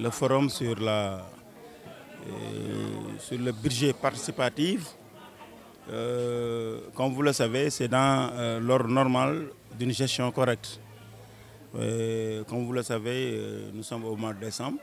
le forum sur le budget participatif. Comme vous le savez, c'est dans l'ordre normal d'une gestion correcte. Comme vous le savez, nous sommes au mois de décembre.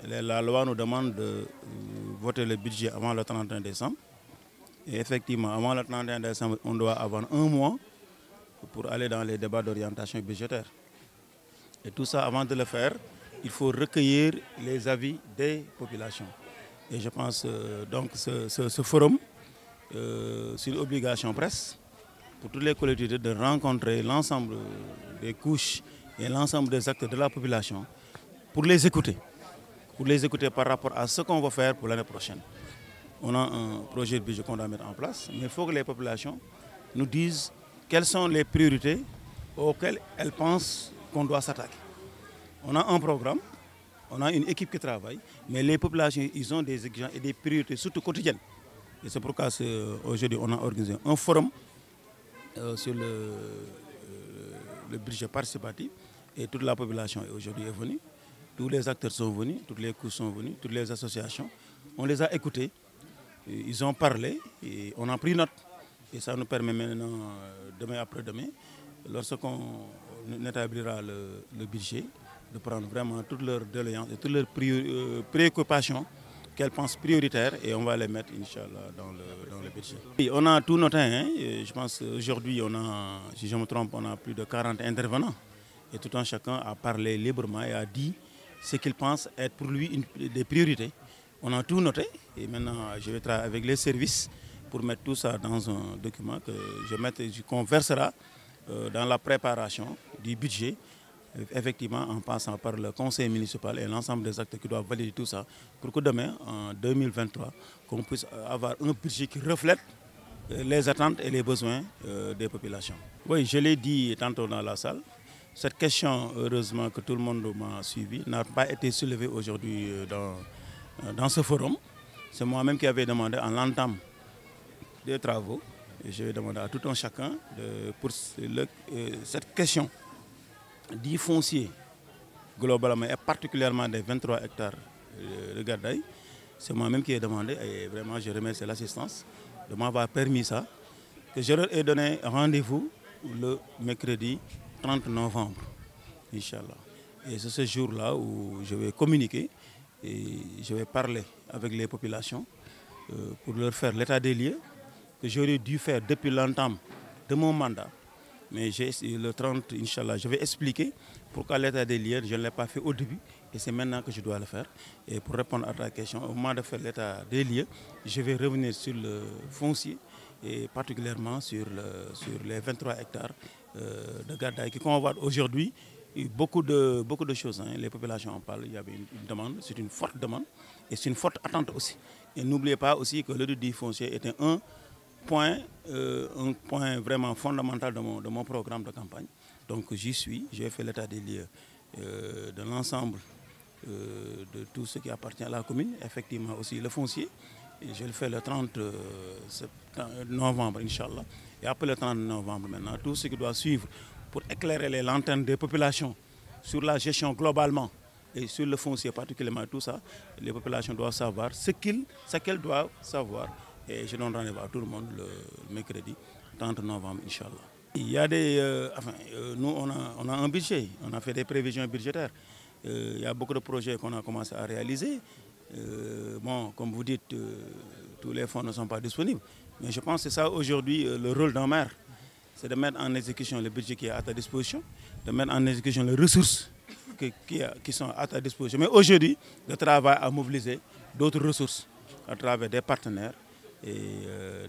La loi nous demande de voter le budget avant le 31 décembre. Et effectivement, avant le 31 décembre, on doit avoir un mois pour aller dans les débats d'orientation budgétaire. Et tout ça, avant de le faire, il faut recueillir les avis des populations. Et je pense donc ce forum, c'est une obligation presque pour toutes les collectivités de rencontrer l'ensemble des couches et l'ensemble des acteurs de la population pour les écouter par rapport à ce qu'on va faire pour l'année prochaine. On a un projet de budget qu'on doit mettre en place, mais il faut que les populations nous disent quelles sont les priorités auxquelles elles pensent qu'on doit s'attaquer. On a un programme, on a une équipe qui travaille, mais les populations, ils ont des exigences et des priorités, surtout quotidiennes. Et c'est pourquoi aujourd'hui, on a organisé un forum sur le budget participatif et toute la population aujourd'hui est venue. Tous les acteurs sont venus, toutes les couches sont venues, toutes les associations. On les a écoutés, ils ont parlé et on a pris note. Et ça nous permet maintenant, demain après-demain, lorsqu'on établira le budget, de prendre vraiment toutes leurs doléances et toutes leurs préoccupations qu'elles pensent prioritaires et on va les mettre, Inch'Allah, dans le budget. Et on a tout noté, hein, je pense qu'aujourd'hui, si je ne me trompe, on a plus de 40 intervenants. Et tout un chacun a parlé librement et a dit ce qu'il pense être pour lui des priorités. On a tout noté et maintenant je vais travailler avec les services pour mettre tout ça dans un document qu'on versera dans la préparation du budget, effectivement en passant par le conseil municipal et l'ensemble des acteurs qui doivent valider tout ça, pour que demain, en 2023, qu'on puisse avoir un budget qui reflète les attentes et les besoins des populations. Oui, je l'ai dit tantôt dans la salle, cette question, heureusement que tout le monde m'a suivi, n'a pas été soulevée aujourd'hui dans ce forum. C'est moi-même qui avais demandé en l'entame des travaux, et je vais demander à tout un chacun pour cette question du foncier globalement et particulièrement des 23 hectares de Gardaï. C'est moi-même qui ai demandé et vraiment je remercie l'assistance de m'avoir permis ça, que je leur ai donné rendez-vous le mercredi 30 novembre, Inch'Allah. Et c'est ce jour-là où je vais communiquer et je vais parler avec les populations pour leur faire l'état des lieux que j'aurais dû faire depuis l'entame de mon mandat. Mais le 30, Inch'Allah, je vais expliquer pourquoi l'état des lieux, je ne l'ai pas fait au début et c'est maintenant que je dois le faire. Et pour répondre à ta question, au moment de faire l'état des lieux, je vais revenir sur le foncier et particulièrement sur les 23 hectares de Gardaï qui convoitent aujourd'hui beaucoup de choses. Hein. Les populations en parlent, il y avait une demande, c'est une forte demande et c'est une forte attente aussi. Et n'oubliez pas aussi que l'audit du foncier était un point vraiment fondamental de mon programme de campagne. Donc j'y suis, j'ai fait l'état des lieux de l'ensemble de tout ce qui appartient à la commune, effectivement aussi le foncier. Et je le fais le 30 novembre, Inch'Allah. Et après le 30 novembre maintenant, tout ce qui doit suivre pour éclairer les lanternes des populations sur la gestion globalement et sur le foncier particulièrement, tout ça, les populations doivent savoir ce qu'elles doivent savoir. Et je donne rendez-vous à tout le monde le mercredi 30 novembre, Inch'Allah. Il y a nous, on a un budget, on a fait des prévisions budgétaires. Il y a beaucoup de projets qu'on a commencé à réaliser. Bon, comme vous dites, tous les fonds ne sont pas disponibles. Mais je pense que c'est ça aujourd'hui le rôle d'un maire. C'est de mettre en exécution le budget qui est à ta disposition, de mettre en exécution les ressources qui sont à ta disposition. Mais aujourd'hui, le travail à mobiliser d'autres ressources à travers des partenaires et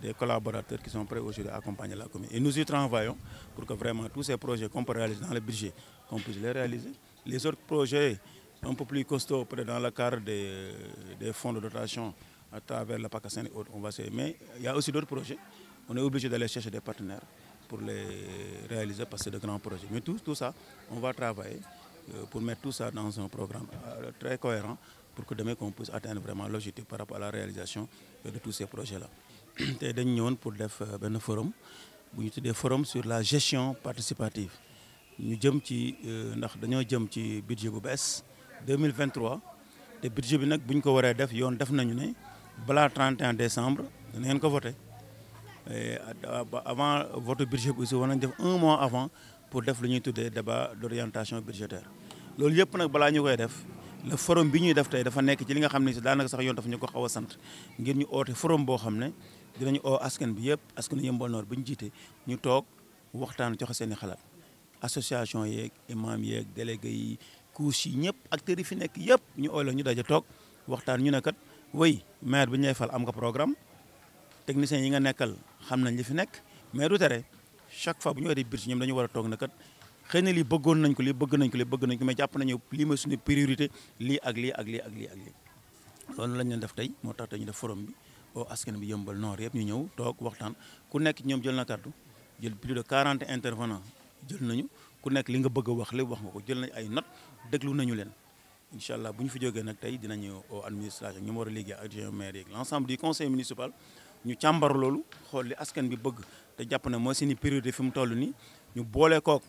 des collaborateurs qui sont prêts aujourd'hui à accompagner la commune. Et nous y travaillons pour que vraiment tous ces projets qu'on peut réaliser dans le budget, qu'on puisse les réaliser. Les autres projets un peu plus costauds, peut-être dans le cadre des fonds de dotation à travers la PACASEN et autres, on va essayer. Mais il y a aussi d'autres projets. On est obligé d'aller chercher des partenaires pour les réaliser parce que c'est de grands projets. Mais tout ça, on va travailler pour mettre tout ça dans un programme très cohérent pour que demain qu'on puisse atteindre vraiment l'objectif par rapport à la réalisation de tous ces projets-là. Nous sommes pour faire un forum, des forums sur la gestion participative. Nous sommes ci budget bu 2023 te budget bi nag bu ñu ko waree def yoon def nañu ne balaa 31 décembre dana ngeen ko voté avant vote budget bi aussi war nañ def 1 mois avant pour def lu ñuy tuddee débat d'orientation budgétaire loolu yëpp nag balaa ñu koy def le forum bi ñuy def tey dafa nekk ci li nga xam ne si daanaka sax yoon dafa ñu ko xaw a sant ngir ñu oote forum boo xam ne dinañu oo askan bi yëpp askanu Yeumbeul Nord bi ñu jiite ñu toog waxtaan joxe seen i xalaat association yeeg imam yeeg délégué yi couche yi ñëpp acteurs yi fi nekk yëpp ñu oo la ñu daje toog waxtaan ñu ne kat way maire bi ñuy fal am nga programme techniciens yi nga nekkal xam nañ li fi nekk mais du tere chaque fois bu ñu waree biir ñoom dañu war a toog ne kat xëy na lii bëggoon nañ ko lii bëgg nañ ko lii bëgg nañ ko mais jàpp nañu lii mooy suñu priorité lii ak lii ak lii ak lii ak lii loolu lañ leen def tey moo tax tey ñu def forum bi oo askan bi Yeumbeul Nord yëpp ñu ñëw toog waxtaan ku nekk ñoom jël na kàddu jël plus de 40 intervenants jël nañu ku nekk li nga bëgg a wax lépp wax nga ko jël nañ ay notes déglu nañu leen incha allah bu ñu fi jógee nag tey dinañu au administration ñu war a liggéey adjoint maire yeeg l'ensemble du conseil municipal ñu càmbar loolu xool li askan bi bëgg te jàpp ne mooy seeni priorité fi mu toll nii ñu boole kook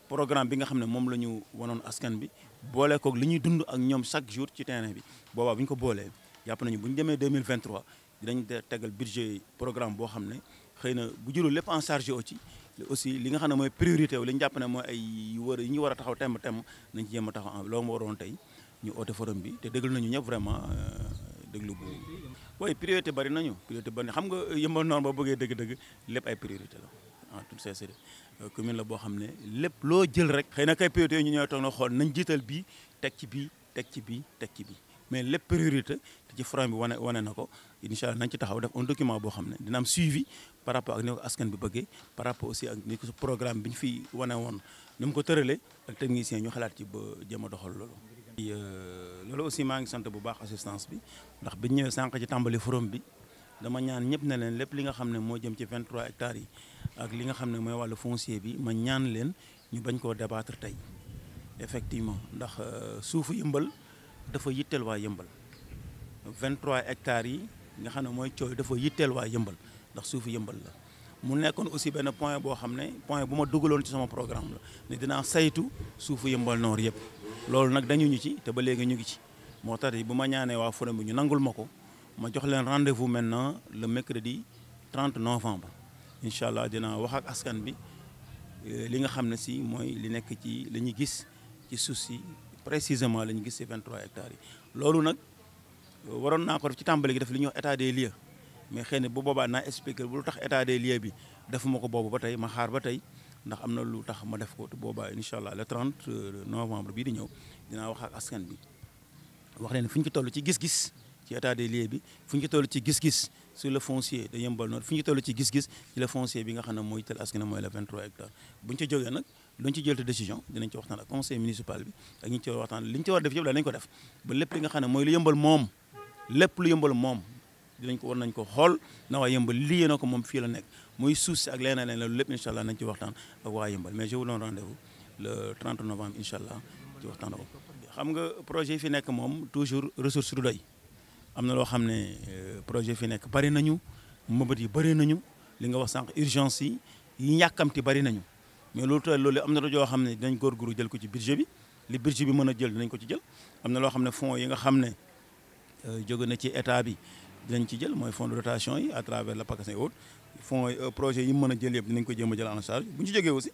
programme bi nga xam ne moom la ñu wanoon askan bi boole kook li ñuy dund ak ñoom chaque jour ci terrain bi boobaa bu ñu ko boolee jàpp nañu bu ñu demee 2023 dinañ tegal budget programme boo xam ne xëy na bu jëlul lépp en charge aussi li nga xam ne mooy priorité wu li ñu jàpp ne mooy ay yi ñu war a taxaw temm nañ ci jéem a taxaw loolu moo waroon tey ñu oote forum bi te déglu nañu ñëpp vraiment déglu bu waaye priorité bari nañu priorité bari xam nga Yeumbeul Nord boo bëggee dëgg-dëgg lépp ay priorité la en toute sincérité commune la boo xam ne lépp loo jël rek xëy na kay priorité yooyu ñu ñooy toog na xool nañ jiital bii teg ci bii teg ci bii teg ci bii mais lépp priorité te ci forum bi wane na ko incha allah nañ ci taxaw def un document boo xam ne dina am suivi par rapport ak ni ko askan bi bëggee par rapport aussi ak ni ko programme bi ñu fi wane woon ni mu ko tëralee ak technicien ñu xalaat ci ba jéem a doxal loolu. loolu aussi maa ngi sant bu baax assistance bi ndax biñ ñëwee sànq ci tàmbali forum bi dama ñaan ñëpp ne leen lépp li nga xam ne moo jëm ci 23 hectares yi ak li nga xam ne mooy wàllu foncier bi ma ñaan leen ñu bañ koo débattre tey effectivement ndax suufu Yeumbeul dafa yitteel waa Yeumbeul 23 hectares yi nga xam ne mooy cooy dafa yitteel waa Yeumbeul ndax suufu Yeumbeul la mu nekkoon aussi benn point boo xam ne point bu ma dugaloon ci sama programme la ne dinaa saytu suufu Yeumbeul Nord yëpp loolu nag dañu ñu ci te ba léegi ñu ngi ci moo tax bu ma ñaanee waa forum bi ñu nangul ma ko ma jox leen rendez-vous maintenant le mercredi 30 novembre incha allah dinaa wax ak askan bi li nga xam ne si mooy li nekk ci li ñu gis ci suuf si précisément la ñu gis ci 23 hectares yi loolu nag waroon naa ko def ci tàmbali gi def li ñuy wax état des lieux mais xëy na bu boobaa naa expliquer bu lu tax état des lieux bi defuma ko boobu ba tey ma xaar ba tey ndax am na lu tax ma def ko te boobaa incha allah le 30 novembre bii di ñëw dinaa wax ak askan bi wax leen fu ñu ko toll ci gis-gis ci état des lieux bi fu ñu ko toll ci gis-gis sur le foncier de Yeumbeul Nord fu ñu ko toll ci gis-gis ci le foncier bi nga xam ne mooy tel askan mooy le 23 hectares bu ñu ci jógee nag luñ ci jël te décision dinañ ci waxtaan ak conseil municipal bi ak ñu ci war waxtaan li ñu ci war def yëpp dañ ko def ba lépp li nga xam ne mooy lu Yeumbeul moom lépp lu Yeumbeul moom dinañ ko war nañ ko xool na waa Yeumbeul lii na ko moom fii la nekk muy suuf si ak leneen leneen lépp incha allah nañ ci waxtaan ak waa Yeumbeul mais je vous donne rendez-vous le 30 novembre incha allah ci waxtaan ak xam nga projet yi fi nekk moom toujours ressource du doy am na loo xam ne projet fi nekk bari nañu mëbët yi bari nañu li nga wax sànq urgence yi ñàkkamti bari nañu mais loolu am na yoo xam ne dinañ góorgóorlu jël ko ci budget bi li budget bi mën a jël dinañ ko ci jël am na loo xam ne fonds yi nga xam ne jóge na ci état bi dinañ ci jël mooy fonds de dotation yi à travers la PACAS et autres fonds projet yi mën a jël yëpp dinañ ko jéem a jël en charge bu ñu ci jógee aussi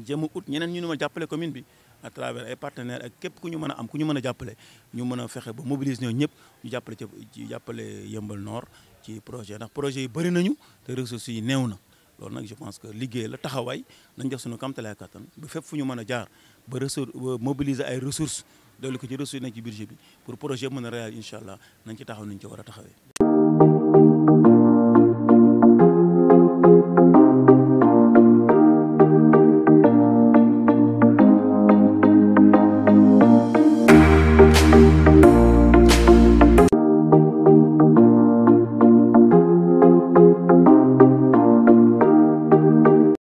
jéem a ut ñeneen ñu mën a jàppale commune bi à travers ay partenaires ak képp ku ñu mën a am ku ñu mën a jàppale ñu mën a fexe ba mobiliser ñoo ñëpp ñu jàppale ci jàppale Yeumbeul Nord ci projet ndax projet yi bëri nañu te ressources yi néew na loolu nag je pense que liggéey la taxawaay nañ def suñu kamtalaay kattan ba fépp fu ñu mën a jaar ba mobiliser ay ressources dolli ko ci ressources yi nekk ci budget bi pour projet mën a réaliser incha allah nañ ci taxaw nañ ci war a taxawee